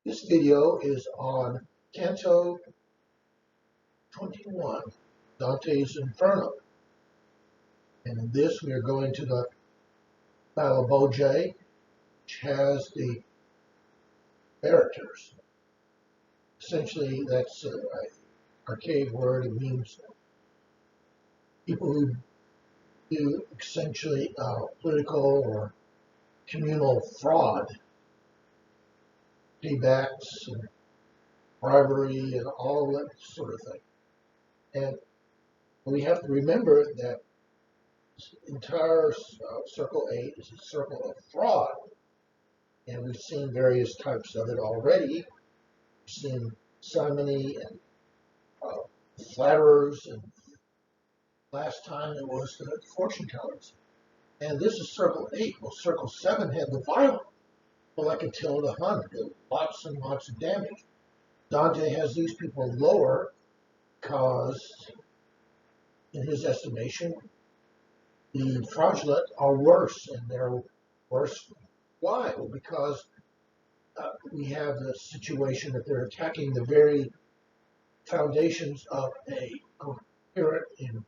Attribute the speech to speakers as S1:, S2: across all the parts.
S1: This video is on Canto 21, Dante's Inferno. And in this we are going to the Malaboge, which has the Veriters. Essentially, that's an archaic word. It means people who do essentially political or communal fraud, paybacks and bribery and all that sort of thing. And we have to remember that this entire Circle 8 is a circle of fraud. And we've seen various types of it already. We've seen simony and flatterers, and last time it was the fortune tellers. And this is Circle 8. Well, Circle 7 had the violent, like Attila the Hun, did lots and lots of damage. Dante has these people lower because, in his estimation, the fraudulent are worse, and they're worse. Why? Well, because we have the situation that they're attacking the very foundations of a coherent and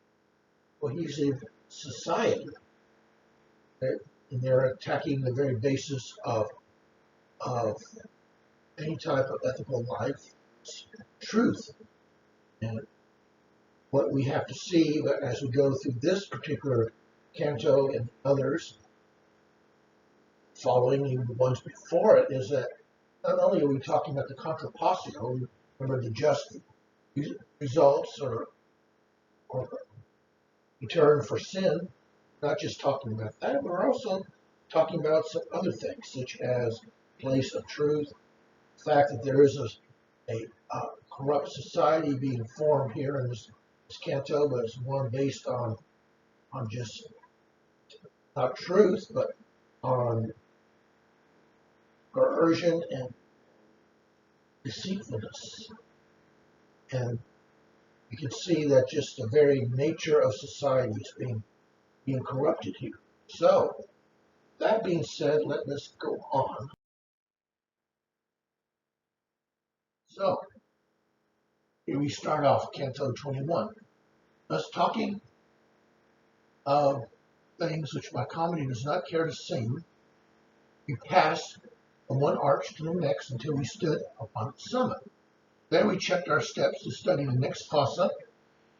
S1: cohesive society. And they're attacking the very basis of any type of ethical life, truth. And what we have to see as we go through this particular canto and others following, even the ones before it, is that not only are we talking about the contrapassio, remember the just results or return for sin, not just talking about that, but we're also talking about some other things, such as place of truth, the fact that there is a corrupt society being formed here in this canto, but it's one based on just not truth, but on coercion and deceitfulness. And you can see that just the very nature of society is being corrupted here. So, that being said, let us go on. So, here we start off Canto 21. Us talking of things which my comedy does not care to sing. We passed from one arch to the next until we stood upon the summit. There we checked our steps to study the next fossa,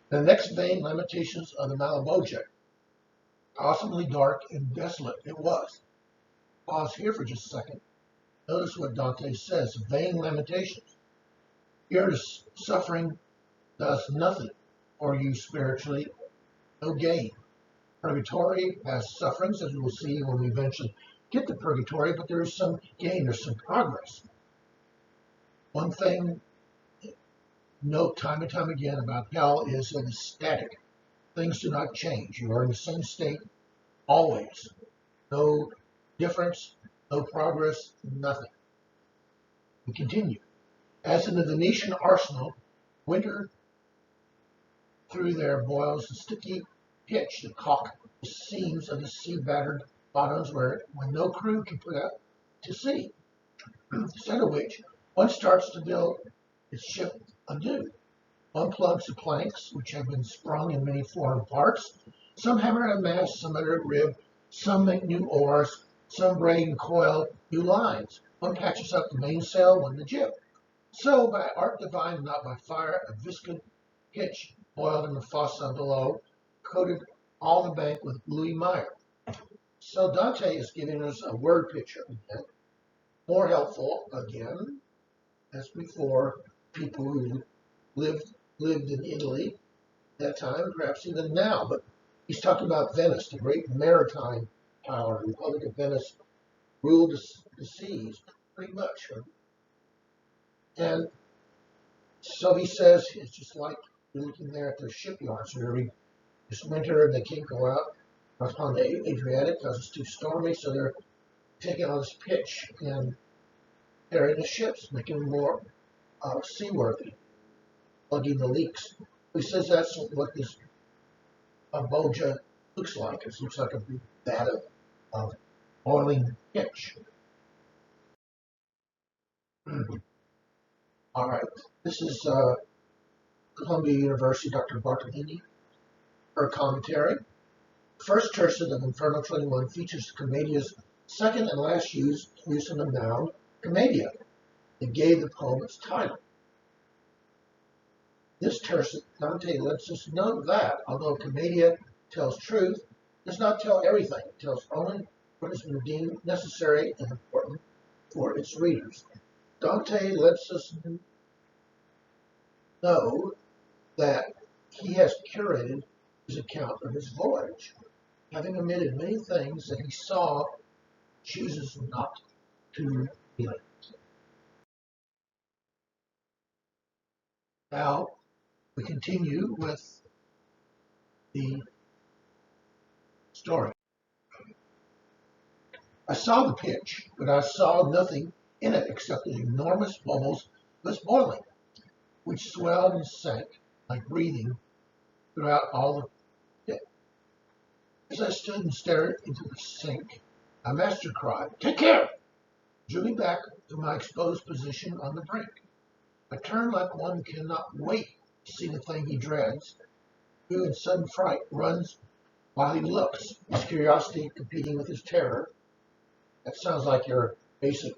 S1: the next vain lamentations of the Malaboge. Awesomely dark and desolate it was. Pause here for just a second. Notice what Dante says, vain lamentations. Here suffering does nothing for you spiritually, no gain. Purgatory has sufferings, as we will see when we eventually get to purgatory, but there is some gain, there's some progress. One thing, note time and time again about hell is that it's static. Things do not change. You are in the same state always. No difference, no progress, nothing. We continue. As in the Venetian arsenal, winter through there boils the sticky pitch that caulk the seams of the sea-battered bottoms when no crew can put out to sea. Instead of which, one starts to build its ship anew. One plugs the planks, which have been sprung in many foreign parts. Some hammer at a mast, some utter at rib, some make new oars, some braid and coil new lines. One patches up the mainsail, one the jib. So, by art divine, not by fire, a viscid pitch boiled in the fossa below, coated all the bank with gluey mire. So Dante is giving us a word picture again, more helpful again, as before, people who lived in Italy at that time, perhaps even now. But he's talking about Venice, the great maritime power. The Republic of Venice ruled the seas pretty much. And so he says it's just like you're looking there at their shipyards where this winter and they can't go out upon the Adriatic because it's too stormy, so they're taking all this pitch and carrying the ships, making them more seaworthy, plugging the leaks. He says that's what this Boja looks like. It looks like a big vat of boiling pitch. All right. This is Columbia University, Dr. Bartolini, her commentary. First tercet of Inferno 21 features Commedia's second and last use of the noun commedia. It gave the poem its title. This tercet, Dante lets us know that, although commedia tells truth, does not tell everything. It tells only what has been deemed necessary and important for its readers. Dante lets us know that he has curated his account of his voyage. Having omitted many things that he saw, chooses not to relate. Now, we continue with the story. I saw the pitch, but I saw nothing in it except the enormous bubbles of its boiling, which swelled and sank like breathing throughout all the pit. As I stood and stared into the sink, my master cried, "Take care!" drew me back to my exposed position on the brink. I turned like one who cannot wait to see the thing he dreads, who in sudden fright runs while he looks, his curiosity competing with his terror. That sounds like your basic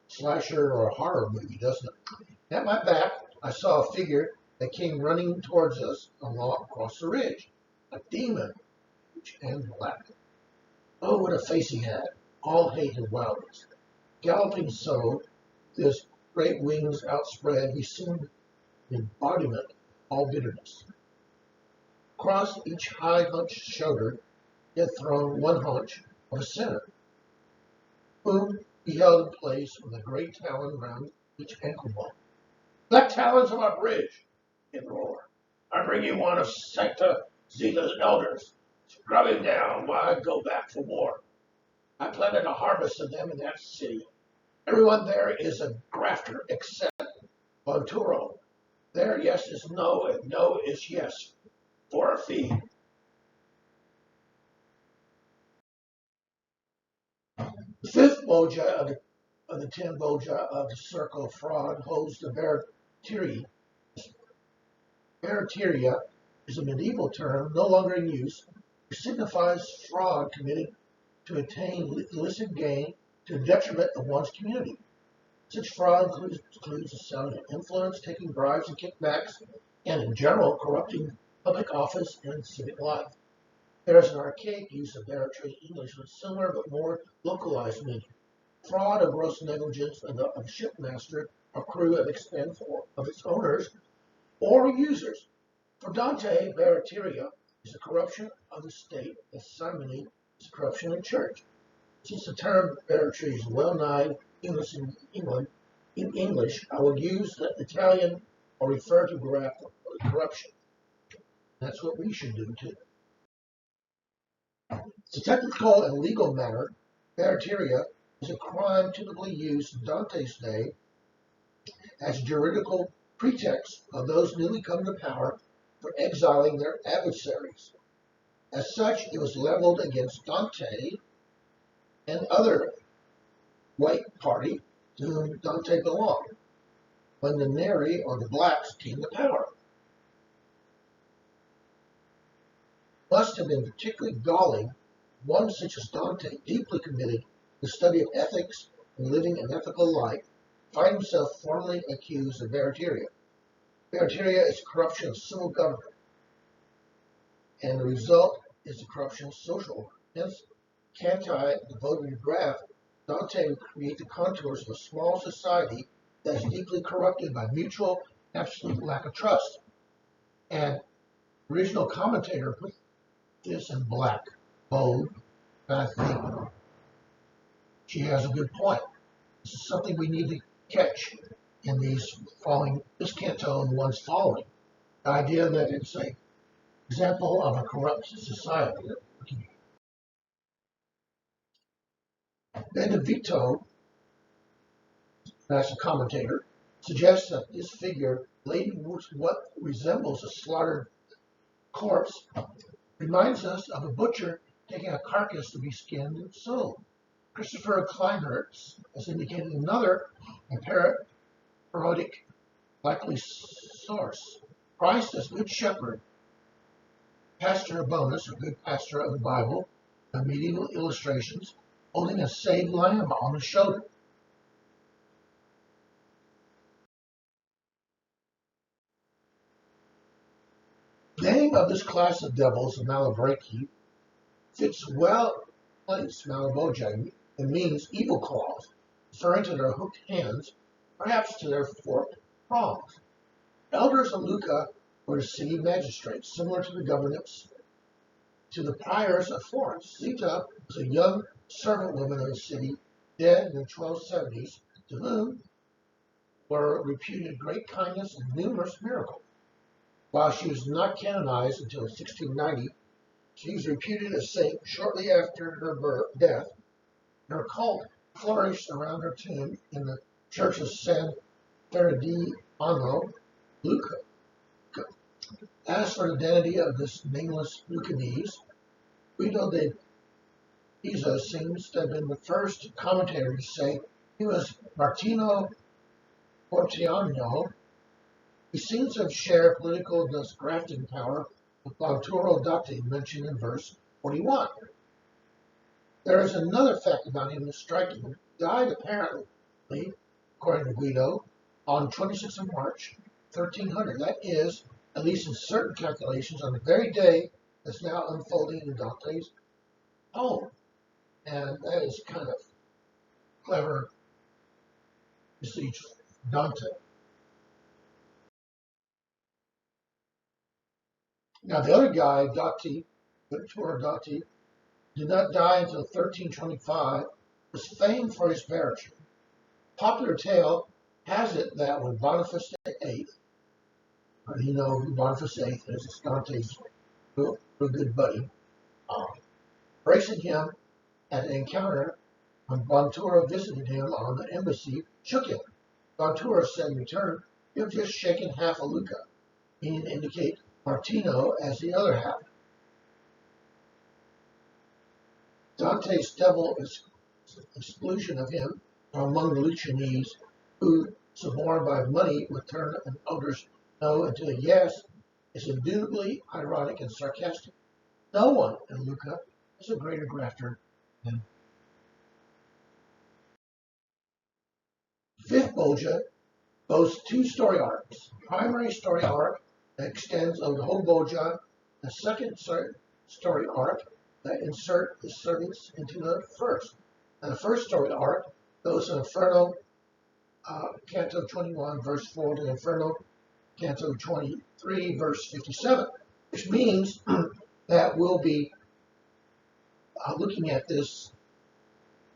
S1: slasher or horror movie, doesn't it? At my back, I saw a figure that came running towards us across the ridge. A demon, huge and black. Oh, what a face he had, all hate and wildness. Galloping so, with his great wings outspread, he seemed the embodiment of all bitterness. Across each high hunched shoulder, he had thrown one haunch of a sinner, whom he held in place with a great talon round each ankle bone. "Black talons of our bridge," it roared. "I bring you one of Sancta Zita's elders. Scrub him down while I go back for more. I planted a harvest of them in that city. Everyone there is a grafter except Bonturo. There yes is no, and no is yes, for a fee." The fifth Boja of the 10 Boja of the circle of fraud holds the Veritiri. Veriteria is a medieval term no longer in use, which signifies fraud committed to attain illicit gain to the detriment of one's community. Such fraud includes the selling of influence, taking bribes and kickbacks, and in general corrupting public office and civic life. There is an archaic use of Veritiri English with similar but more localized meaning. Fraud or gross negligence of the shipmaster or crew at expense of its owners or users. For Dante, Veriteria is the corruption of the state as simony is corruption of the church. Since the term Veritiri is well nigh English in England, in English, I will use the Italian or refer to corruption. That's what we should do too. It's a technical and legal matter. Veriteria is a crime typically used in Dante's day as juridical pretext of those newly come to power for exiling their adversaries. As such, it was leveled against Dante and other white party to whom Dante belonged when the Neri or the blacks came to power. Must have been particularly galling. One such as Dante, deeply committed to the study of ethics and living an ethical life, find himself formally accused of Veriteria. Veriteria is corruption of civil government, and the result is the corruption of social order. Hence, Canto devoted to graft, Dante would create the contours of a small society that is deeply corrupted by mutual, absolute lack of trust. And the original commentator put this in black, bold, and I think she has a good point. This is something we need to catch in this canto and the ones following. The idea that it's an example of a corrupt society. Benedetto, as a commentator, suggests that this figure, laden with what resembles a slaughtered corpse, reminds us of a butcher taking a carcass to be skinned and sold. Christopher Kleinhertz has indicated another and parodic likely source. Christ as Good Shepherd, Pastor Bonus, or Good Pastor of the Bible, and medieval illustrations, holding a saved lamb on his shoulder. The name of this class of devils, the Malabraki, fits well place Malabojang and means evil claws, referring to their hooked hands, perhaps to their forked prongs. Elders of Lucca were the city magistrates, similar to the governors to the priors of Florence. Zita was a young servant woman of the city, dead in the 1270s, to whom were reputed great kindness and numerous miracles. While she was not canonized until 1690, she was reputed a saint shortly after her death. Her cult flourished around her tomb in the church of San Ferdinando, Lucca. As for the identity of this nameless Luccanese, Guido de Pisa seems to have been the first commentator to say he was Martino Portiano. He seems to have shared political thus grafting power with Bonturo Dante mentioned in verse 41. There is another fact about him that's striking. He died apparently, according to Guido, on 26th of March, 1300. That is, at least in certain calculations, on the very day that's now unfolding in Dante's poem. And that is kind of clever to see Dante. Now, the other guy, Dante, Dante, did not die until 1325, was famed for his poetry. Popular tale has it that when Boniface VIII, you know who Boniface VIII is, it's Dante's real good buddy, bracing him at an encounter when Bonturo visited him on the embassy, shook him. Bonturo said in return, "You've just shaken half a Lucca," meaning to indicate Martino as the other half. Dante's devil exclusion of him from among the Luccanese, who, suborned by money, would turn an elder's no into a yes, is indubitably ironic and sarcastic. No one in Lucca is a greater grafter than Fifth Bolgia boasts two story arcs. Primary story arc that extends over the whole Bolgia, the second story arc that insert the servants into the first. And the first story arc goes from Inferno, Canto 21, verse 4 to Inferno, Canto 23, verse 57, which means that we'll be looking at this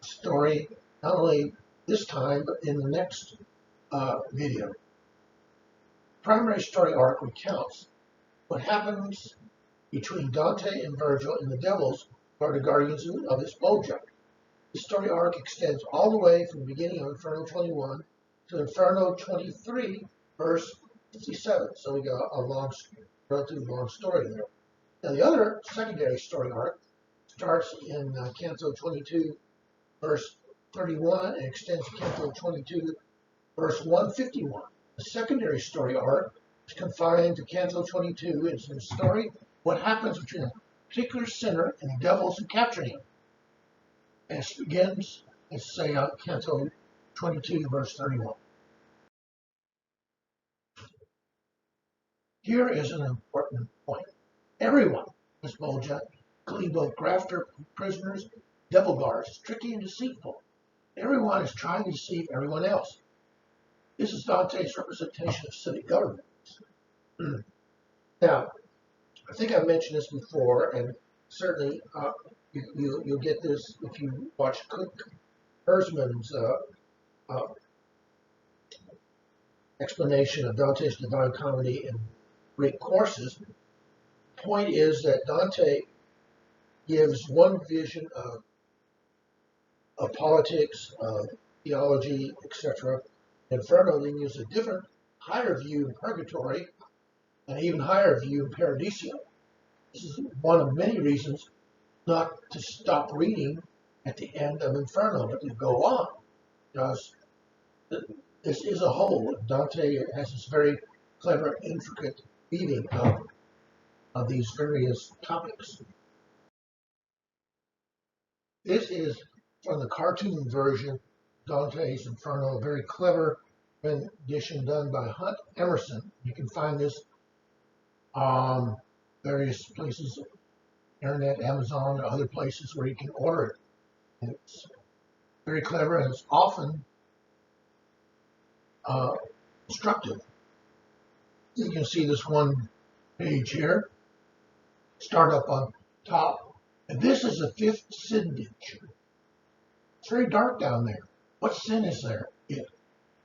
S1: story not only this time, but in the next video. Primary story arc recounts what happens between Dante and Virgil and the devils, who are the guardians of this Bolgia. The story arc extends all the way from the beginning of Inferno 21 to Inferno 23, verse 57. So we got a relatively long story there. Now the other secondary story arc starts in Canto 22, verse 31, and extends to Canto 22, verse 151. The secondary story arc is confined to Canto 22. It's a story what happens between a particular sinner and the devils who capture him. And it begins, let's say, Canto 22, verse 31. Here is an important point. Everyone in this Bolgia, including both grafter prisoners, devil guards, is tricky and deceitful. Everyone is trying to deceive everyone else. This is Dante's representation of civic government. Now, I think I've mentioned this before, and certainly you'll get this if you watch Cook Hersman's explanation of Dante's Divine Comedy in Greek courses. The point is that Dante gives one vision of politics, of theology, etc. Inferno then gives a different, higher view in purgatory, and even higher view in Paradiso. This is one of many reasons not to stop reading at the end of Inferno, but to go on, because this is a whole. Dante has this very clever, intricate weaving of these various topics. This is from the cartoon version, Dante's Inferno, a very clever rendition done by Hunt Emerson. You can find this various places, internet, Amazon, or other places where you can order it. And it's very clever, and it's often instructive. You can see this one page here, start up on top. And this is the fifth signature. It's very dark down there. What sin is there? The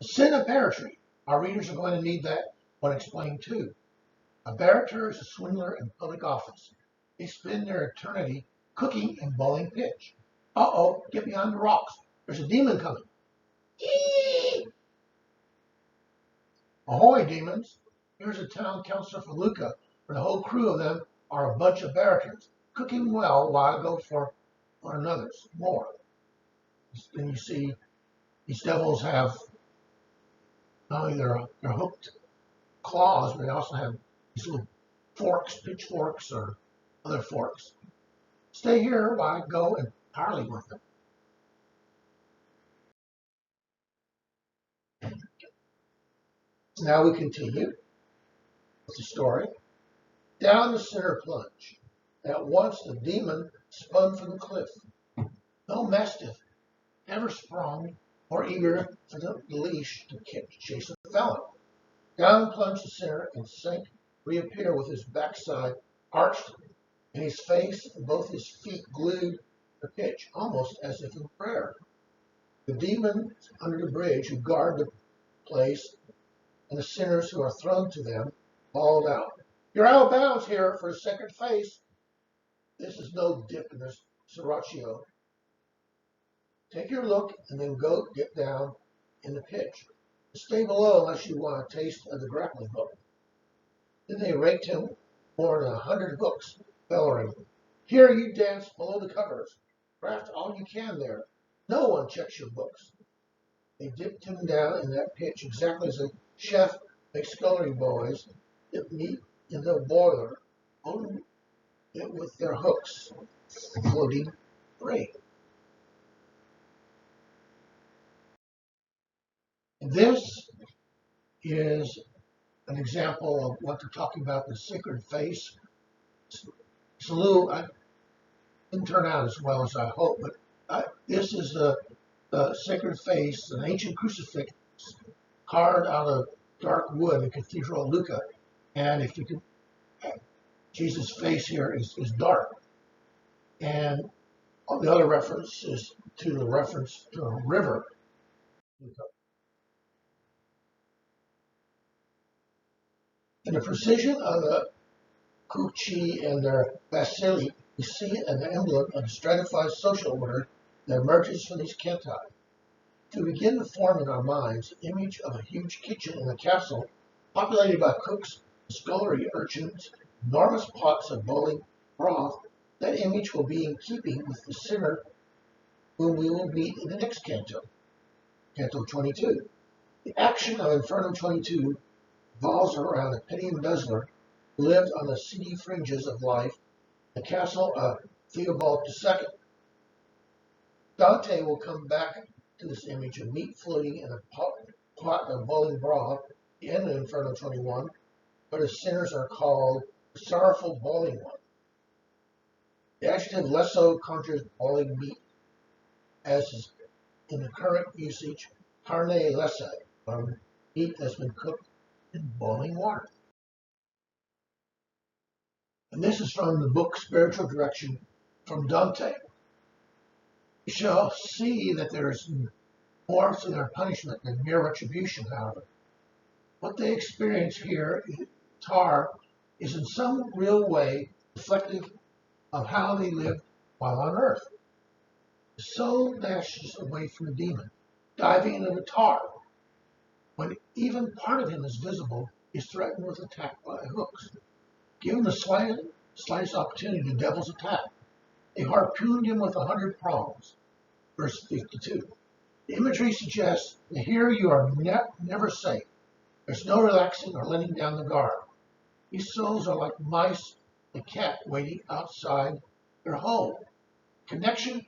S1: sin of barratry. Our readers are going to need that one explained too. A barrator is a swindler in public office. They spend their eternity cooking and bawling pitch. Uh-oh, get behind the rocks. There's a demon coming. Eee! Ahoy, demons. Here's a town councilor for Lucca, where the whole crew of them are a bunch of barrators, cooking well while I go for another's more. Then you see these devils have not only their hooked claws, but they also have these little forks, pitchforks, or other forks. Stay here while I go and parley with them. Now we continue with the story. Down the center plunge. At once the demon spun from the cliff. No mastiff ever sprung or eager for the leash to chase the felon. Down plunged the sinner and sank, reappear with his backside arched and his face and both his feet glued to the pitch, almost as if in prayer. The demons under the bridge who guard the place and the sinners who are thrown to them bawled out, "You're out of bounds here for a second face. This is no dip in the sriracha. Take your look and then go get down in the pitch. Stay below unless you want a taste of the grappling hook." Then they raked him more than 100 hooks, bellowing, "Here you dance below the covers. Graft all you can there. No one checks your books." They dipped him down in that pitch exactly as a chef makes scullery boys dip meat in the boiler, only it with their hooks floating free. This is an example of what they're talking about, the sacred face. Salute didn't turn out as well as I hoped, but this is the sacred face, an ancient crucifix carved out of dark wood in the Cathedral of Lucca. And if you can, Jesus' face here is dark. And all the other reference is to the reference to a river. In the precision of the Cucci and their bacilli, we see an emblem of the stratified social order that emerges from these canti. To begin to form in our minds the image of a huge kitchen in a castle populated by cooks, scullery urchins, enormous pots of boiling broth, that image will be in keeping with the sinner whom we will meet in the next canto, Canto 22. The action of Inferno 22 revolves around a petty embezzler who lived on the seedy fringes of life, the castle of Theobald II. Dante will come back to this image of meat floating in a pot of boiling broth, the end of Inferno 21, where the sinners are called the sorrowful boiling one. The adjective lesso conjures boiling meat, as is in the current usage, carne lesse, meat that's been cooked in boiling water. And this is from the book Spiritual Direction from Dante. We shall see that there is more to their punishment than mere retribution, however. What they experience here in Tar is in some real way reflective of how they lived while on earth. The soul dashes away from the demon, diving into the tar. When even part of him is visible, is threatened with attack by hooks. Given the slightest opportunity, the devils attack. They harpooned him with 100 prongs. Verse 52. The imagery suggests that here you are never safe. There's no relaxing or letting down the guard. These souls are like mice, the cat waiting outside their hole. Connection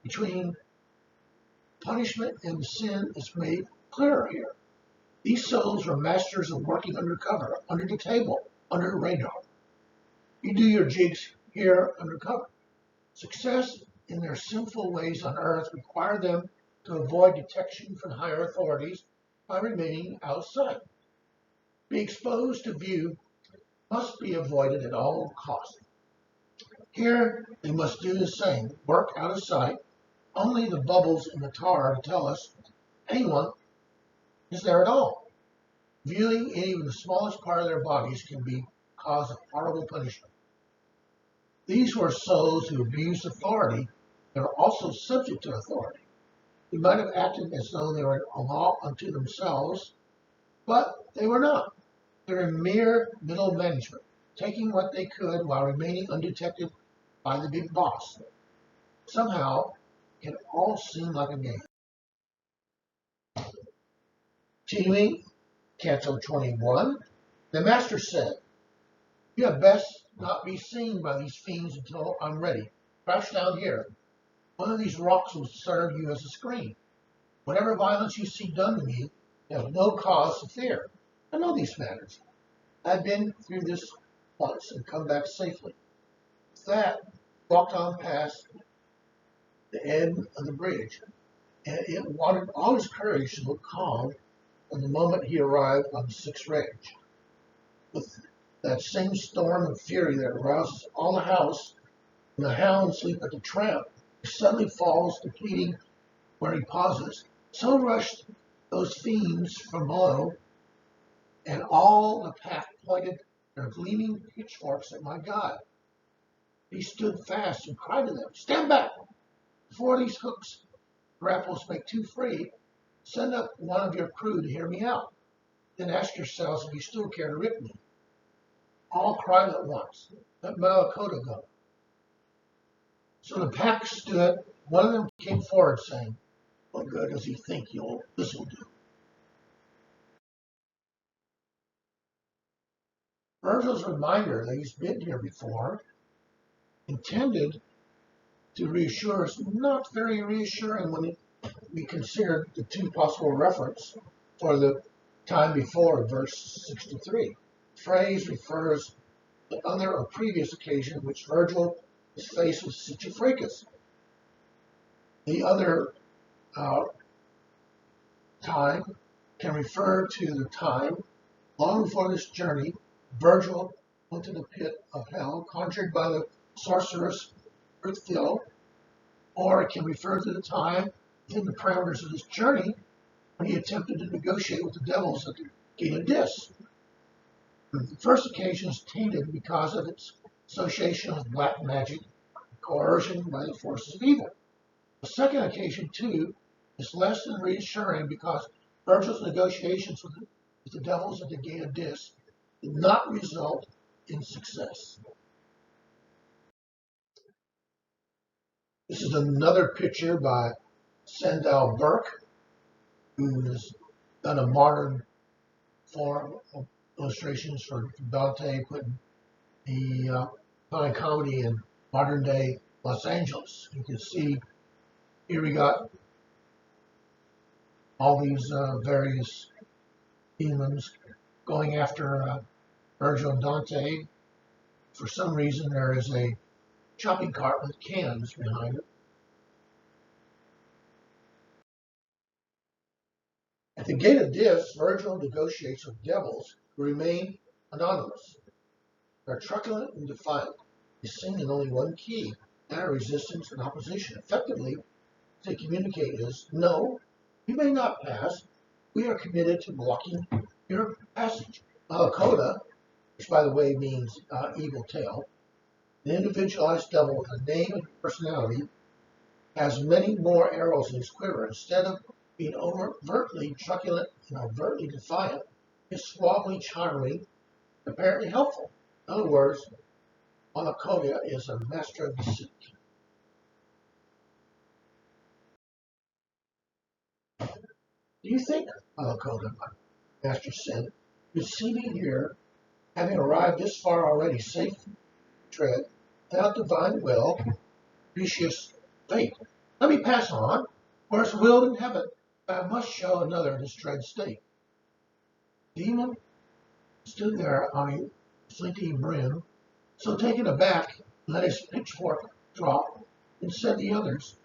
S1: between punishment and sin is made clearer here. These souls are masters of working undercover, under the table, under the radar. You do your jigs here undercover. Success in their sinful ways on earth require them to avoid detection from higher authorities by remaining outside. Being exposed to view must be avoided at all costs. Here, they must do the same, work out of sight. Only the bubbles in the tar tell us anyone is there at all. Viewing even the smallest part of their bodies can be cause of horrible punishment. These were souls who abused authority that are also subject to authority. They might have acted as though they were a law unto themselves, but they were not. They were mere middle management, taking what they could while remaining undetected by the big boss. Somehow, it all seemed like a game. Continuing, Canto 21, the master said, "You had best not be seen by these fiends until I'm ready. Crouch down here. One of these rocks will serve you as a screen. Whatever violence you see done to me, you have no cause to fear. I know these matters. I've been through this once and come back safely." With that, walked on past the end of the bridge, and it wanted all his courage to look calm from the moment he arrived on the sixth ridge. With that same storm of fury that arouses all the house when the hounds leap at the tramp, he suddenly falls to pleading where he pauses. So rushed those fiends from below, and all the pack pointed their gleaming pitchforks at my God. He stood fast and cried to them, "Stand back! Before these hooks grapples make too free, send up one of your crew to hear me out. Then ask yourselves if you still care to rip me." All cried at once, "Let Malakota go." So the pack stood. One of them came forward saying, "What good does he think this will do?" Virgil's reminder that he's been here before, intended to reassure us, not very reassuring when we consider the two possible references for the time before verse 63. The phrase refers to other or previous occasion which Virgil was faced with such a fracas. The other time can refer to the time long before this journey Virgil went to the pit of hell, conjured by the sorceress Earthfil, or it can refer to the time within the parameters of this journey when he attempted to negotiate with the devils at the gate of Dis. The first occasion is tainted because of its association with black magic, coercion by the forces of evil. The second occasion, too, is less than reassuring because Virgil's negotiations with the devils at the gate of Dis did not result in success. This is another picture by Sandal Burke, who has done a modern form of illustrations for Dante, putting the Divine Comedy in modern day Los Angeles. You can see here we got all these various demons going after Virgil and Dante. For some reason, there is a shopping cart with cans behind it. At the gate of Dis, Virgil negotiates with devils who remain anonymous. They're truculent and defiant. They sing in only one key, and are resistance and opposition. Effectively, they communicate is, "No, you may not pass. We are committed to blocking your passage." Malakota, which by the way means evil tail, an individualized devil with a name and personality, has many more arrows in his quiver. Instead of being overtly truculent and overtly defiant, is suavely charming, apparently helpful. In other words, Malakota is a master of deceit. Do you think, Lakota, my master said, you see me here, having arrived this far already, safe tread, without divine will, propitious fate? Let me pass on, where it's willed in heaven, but I must show another in this dread state. Demon stood there eyeing flinty brim, so taken aback, let his pitchfork drop, and said to the others,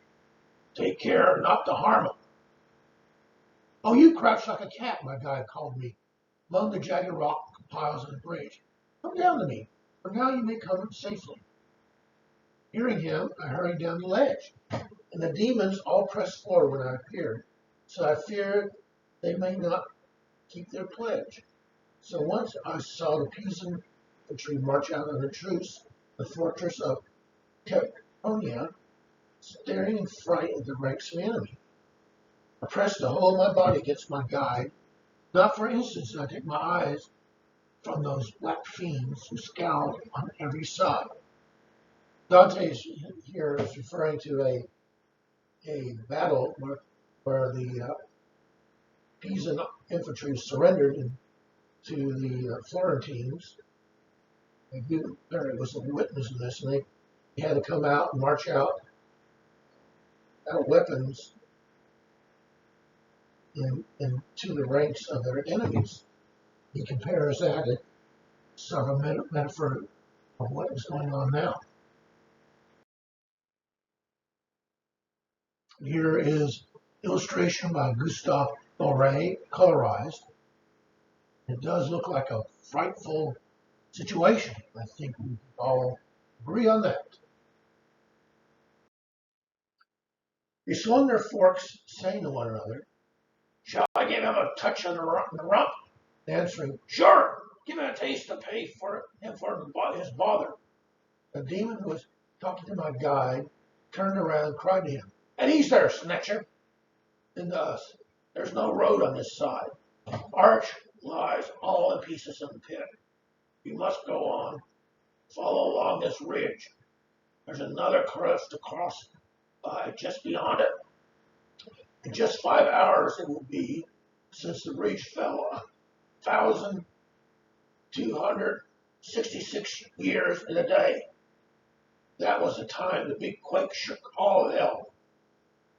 S1: take care not to harm him. Oh, you crouch like a cat, my guide called me, among the jagged rock piles of the bridge. Come down to me, for now you may come safely. Hearing him, I hurried down the ledge, and the demons all pressed forward when I appeared, so I feared they may not keep their pledge. So once I saw the Pisan infantry march out of the truce, the fortress of Caponia, staring in fright at the ranks of the enemy. I pressed the whole of my body against my guide. Not for instance did I take my eyes from those black fiends who scowled on every side. Dante here is referring to a battle where the Pisan infantry surrendered to the Florentines. Gutenberg was a witness of this, and they had to come out and march out weapons into the ranks of their enemies. He compares that to sort of a metaphor of what is going on now. Here is illustration by Gustave Doré, colorized. It does look like a frightful situation. I think we all agree on that. They swung their forks, saying to one another, shall I give him a touch on the rump? Answering, sure, give him a taste to pay for him for his bother. The demon who was talking to my guide turned around and cried to him, at ease there, snatcher. Then to us, there's no road on this side. Arch lies all in pieces in the pit. You must go on. Follow along this ridge. There's another crest to cross by just beyond it. In just 5 hours it will be since the bridge fell 1,266 years in a day. That was the time the big quake shook all of hell.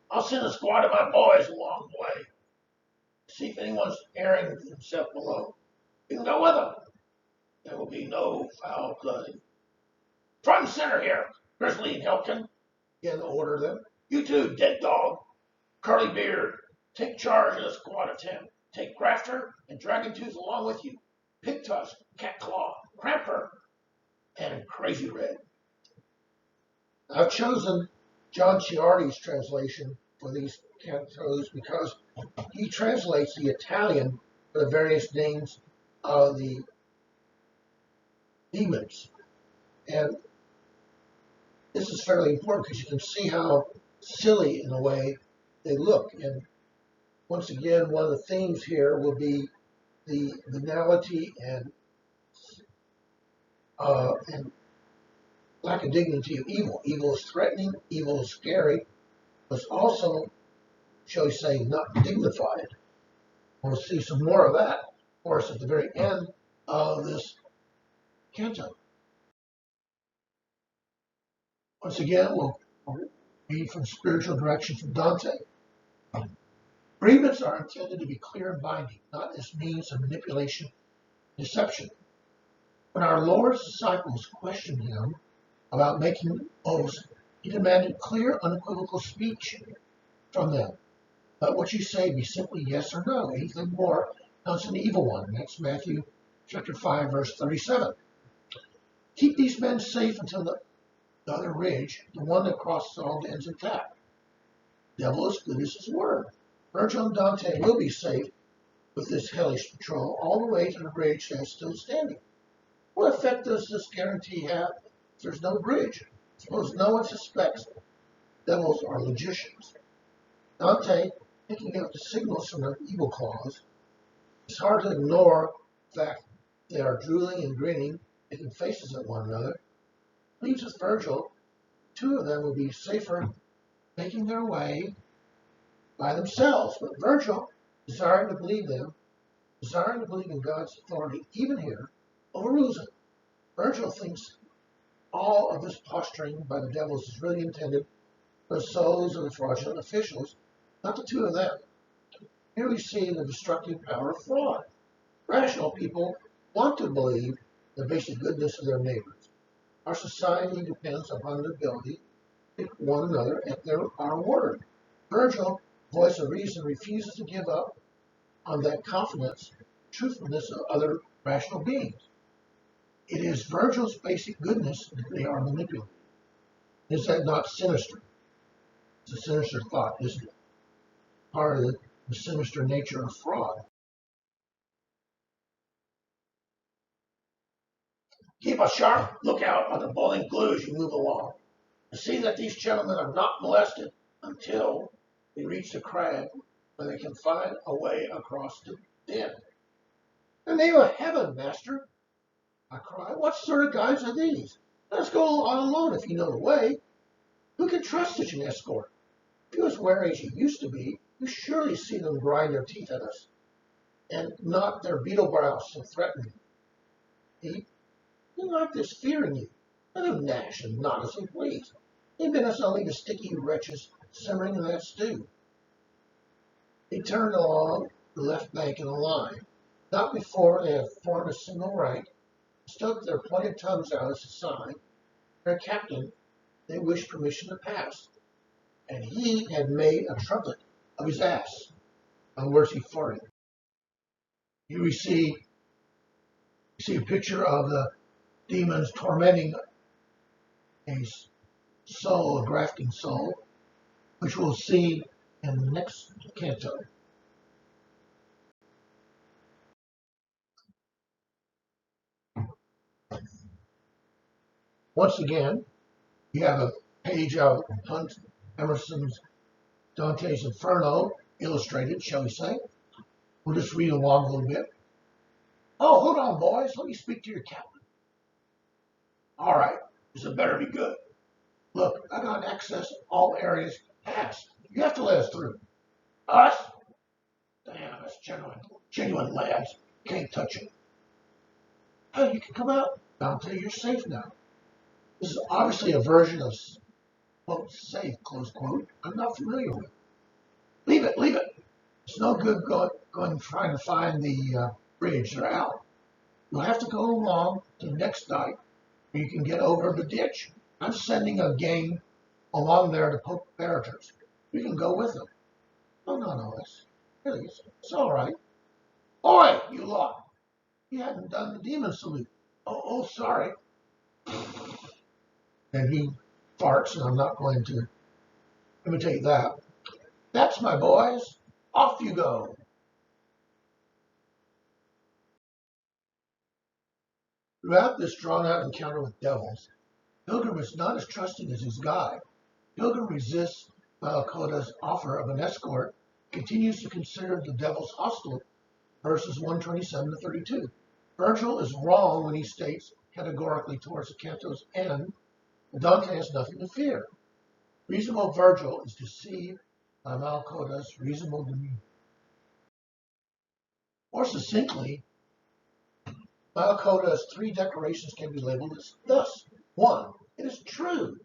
S1: I'll send a squad of my boys along the way. See if anyone's airing himself below. You can go with them. There will be no foul play. Front and center here, Grizzly and Helkin. Again, order them. You too, dead dog. Curly Beard, take charge of the squad of 10. Take Grafter and Dragon Tooth along with you. Pig Tusk, Cat Claw, Cramper, and Crazy Red. I've chosen John Ciardi's translation for these cantos because he translates the Italian for the various names of the demons. And this is fairly important because you can see how silly, in a way, they look. And once again, one of the themes here will be the venality and lack of dignity of evil. Evil is threatening, evil is scary, but it's also, shall we say, not dignified. We'll see some more of that, of course, at the very end of this canto. Once again, we'll read from spiritual direction from Dante. Agreements are intended to be clear and binding, not as means of manipulation and deception. When our Lord's disciples questioned him about making oaths, he demanded clear, unequivocal speech from them. Let what you say be simply yes or no. Anything more comes from the evil one. That's Matthew chapter 5, verse 37. Keep these men safe until the other ridge, the one that crosses all the ends intact. Devil as good as his word. Virgil and Dante will be safe with this hellish patrol all the way to the bridge that's still standing. What effect does this guarantee have if there's no bridge? Suppose no one suspects devils are logicians. Dante, picking up the signals from their evil claws, it's hard to ignore the fact they are drooling and grinning, making faces at one another. Leaves with Virgil, two of them will be safer making their way by themselves. But Virgil desiring to believe in God's authority, even here, overrules it. Virgil thinks all of this posturing by the devils is really intended for the souls of the fraudulent officials, not the two of them. Here we see the destructive power of fraud. Rational people want to believe the basic goodness of their neighbors. Our society depends upon the ability to take one another at our word. Virgil, voice of reason, refuses to give up on that confidence, truthfulness of other rational beings. It is Virgil's basic goodness that they are manipulating. Is that not sinister? It's a sinister thought, isn't it? Part of the sinister nature of fraud. Keep a sharp lookout on the bowling glue as you move along, to see that these gentlemen are not molested until they reach the crag where they can find a way across the den. In the name of heaven, master, I cry, what sort of guys are these? Let us go on alone if you know the way. Who can trust such an escort? If you as wary as you used to be, you surely see them grind their teeth at us, and knock their beetle brows so threatening. He like this fearing you. Let them gnash and nod as they please. They bid us only the sticky wretches simmering in that stew. They turned along the left bank in a line. Not before they had formed a single rank, stuck their pointed tongues out as a sign. Their captain, they wished permission to pass, and he had made a trumpet of his ass. On words he farted. Here we see a picture of the demons tormenting a soul, a grafting soul, which we'll see in the next canto. Once again, you have a page of Hunt Emerson's Dante's Inferno, illustrated, shall we say. We'll just read along a little bit. Oh, hold on, boys. Let me speak to your captain. All right, this had better be good. Look, I got access to all areas past. You have to let us through. Us? Damn, that's genuine lads. Can't touch it. Hey, you can come out. Dante, you're safe now. This is obviously a version of, quote, safe, close quote, I'm not familiar with. Leave it. It's no good going trying to find the bridge. They're out. You'll have to go along to the next dike where you can get over the ditch. I'm sending a gang along there to poke barrators. You can go with them. No, it's all right. Oi, you lot. You hadn't done the demon salute. Oh, sorry. And he farts, and I'm not going to imitate that. That's my boys. Off you go. Throughout this drawn-out encounter with devils, Pilgrim is not as trusting as his guide. Pilgrim resists Malakota's offer of an escort, continues to consider the devils hostile, verses 127 to 32. Virgil is wrong when he states categorically towards the canto's end, Dante has nothing to fear. Reasonable Virgil is deceived by Malakota's reasonable demeanor. More succinctly, Malakota's three declarations can be labeled as thus. 1. It is true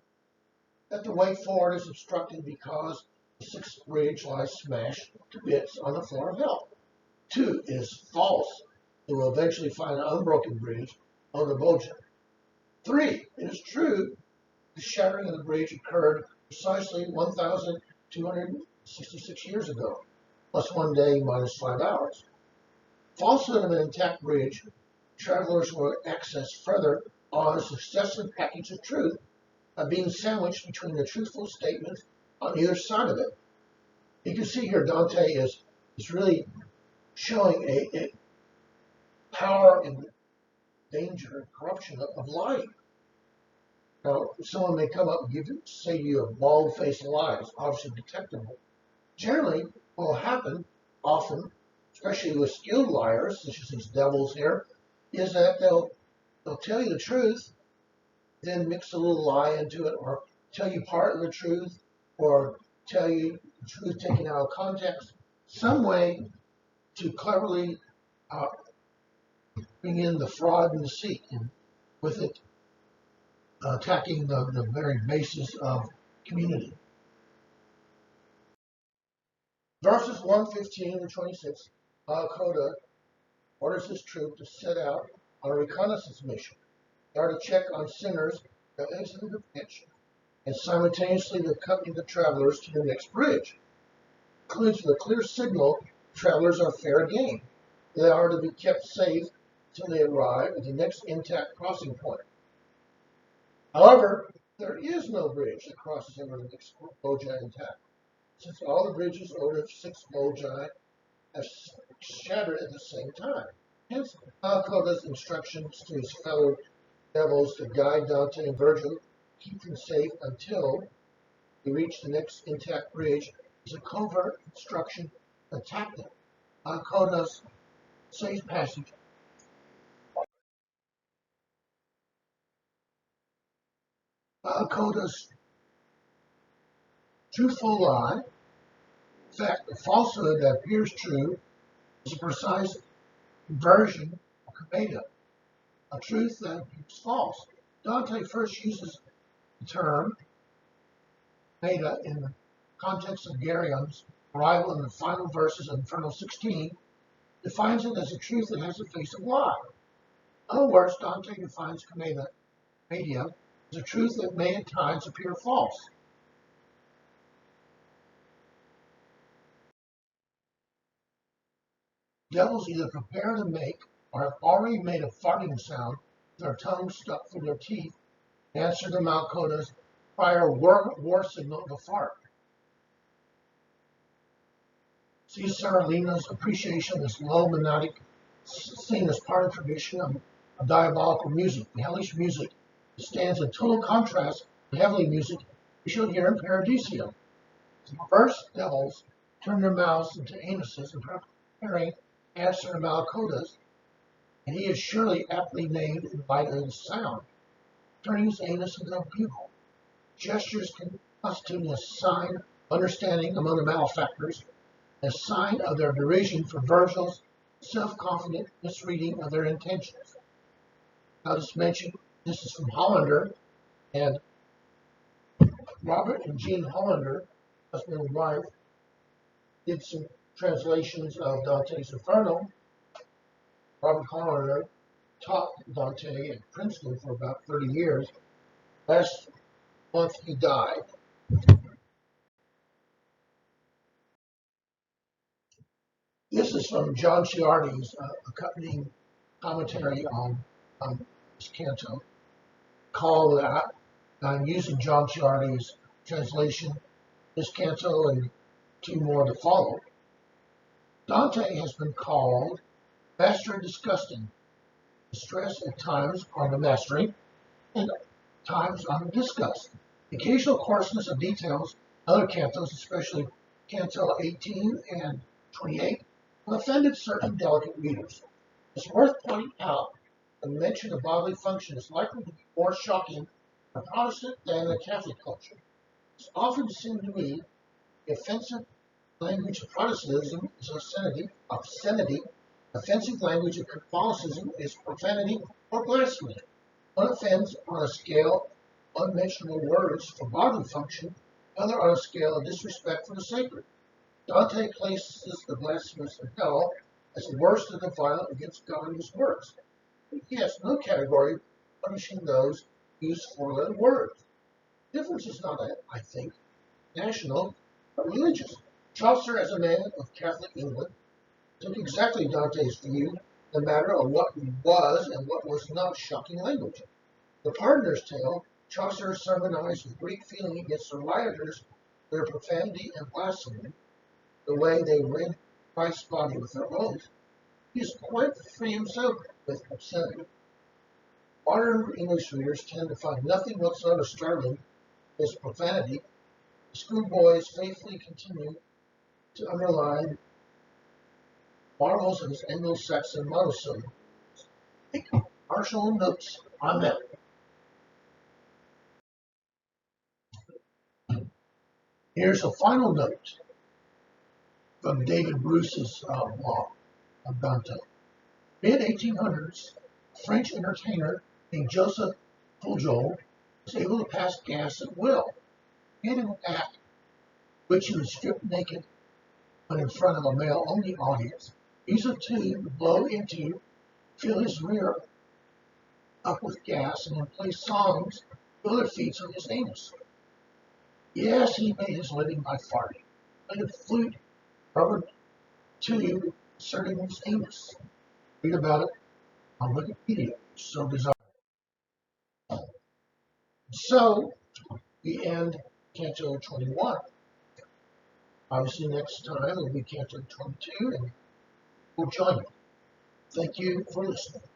S1: that the way forward is obstructed because the sixth bridge lies smashed to bits on the floor of hell. 2. It is false that we'll eventually find an unbroken bridge on the Boja. 3. It is true the shattering of the bridge occurred precisely 1,266 years ago, plus 1 day minus 5 hours. Falsehood of an intact bridge, travelers will access further on a successive package of truth by being sandwiched between the truthful statements on either side of it. You can see here Dante is really showing a power and danger and corruption of lying. Now, someone may come up and say to you a bald-faced lie. It's obviously detectable. Generally, what will happen often, especially with skilled liars, such as these devils here, is that they'll tell you the truth, then mix a little lie into it, or tell you part of the truth, or tell you the truth taken out of context. Some way to cleverly bring in the fraud and deceit, and with it attacking the very basis of community. Verses 1:15 to 26, Al-Qaeda orders his troop to set out on a reconnaissance mission. They are to check on sinners that exited the pitch and simultaneously to accompany the travelers to the next bridge. Includes the clear signal travelers are fair game. They are to be kept safe until they arrive at the next intact crossing point. However, there is no bridge that crosses over the next Boja intact, since all the bridges over 6 Boja have shattered at the same time. Hence, Al-Qaeda's instructions to his fellow devils to guide Dante and Virgil, keep them safe until they reach the next intact bridge, is a covert instruction to attack them. Al-Qaeda's safe passage. Al-Qaeda's truthful lie, in fact, the falsehood that appears true, is a precise inversion of Canto, a truth that appears false. Dante first uses the term Canto in the context of Gerion's arrival in the final verses of Inferno 16, defines it as a truth that has the face of lie. In other words, Dante defines Canto as a truth that may at times appear false. Devils either prepare to make or have already made a farting sound with their tongues stuck through their teeth in answer to Al-Qaeda's prior war signal of a fart. Cesar Lina's appreciation of this low melodic seen as part of tradition of diabolical music, the hellish music, that stands in total contrast to heavenly music we shall hear in Paradiso. The perverse devils turn their mouths into anuses and preparing answer to Al-Qaeda's, and he is surely aptly named in light of his sound, turning his anus into a bugle. Gestures constituting a sign of understanding among the malefactors, a sign of their derision for Virgil's self-confident misreading of their intentions. Now, just mention this is from Hollander, and Robert and Jean Hollander, husband and wife, did some translations of Dante's Inferno. Robert Hollander taught Dante at Princeton for about 30 years. Last month he died. This is from John Ciardi's accompanying commentary on this canto, called that. I'm using John Ciardi's translation, this canto and 2 more to follow. Dante has been called master of disgusting. The stress at times on the mastery and times on the disgust. The occasional coarseness of details, other cantos, especially Canto 18 and 28, have offended certain delicate readers. It's worth pointing out that the mention of bodily function is likely to be more shocking for Protestant than in Catholic culture. It's often seemed to me the offensive language of Protestantism is obscenity. Offensive language of Catholicism is profanity or blasphemy. One offends on a scale of unmentionable words for bodily function, other on a scale of disrespect for the sacred. Dante places the blasphemous in hell as the worst of the violent against God and his works. He has no category punishing those who use 4-letter words. The difference is not, I think, national, but religious. Chaucer, as a man of Catholic England, took exactly Dante's view in the matter of what was and what was not shocking language. The Pardoner's Tale, Chaucer sermonized with great feeling against the rioters, their profanity and blasphemy, the way they rent Christ's body with their oaths. He is quite free himself with obscenity. Modern English readers tend to find nothing whatsoever startling in his profanity. The schoolboys faithfully continue to underline marvels of his Anglo-Saxon monosyllable. Take partial notes on that. Here's a final note from David Bruce's blog. of Dante. Mid-1800s, a French entertainer named Joseph Pujol was able to pass gas at will, and in an act which he was stripped naked when in front of a male-only audience, use a tube to blow into, fill his rear up with gas, and then play songs with other feats on his anus. Yes, he made his living by farting. Played a flute, rubber tube inserted in his anus. Read about it on Wikipedia. So bizarre. So we end Canto 21. Obviously, next time will be Canto 22, and we'll join you. Thank you for listening.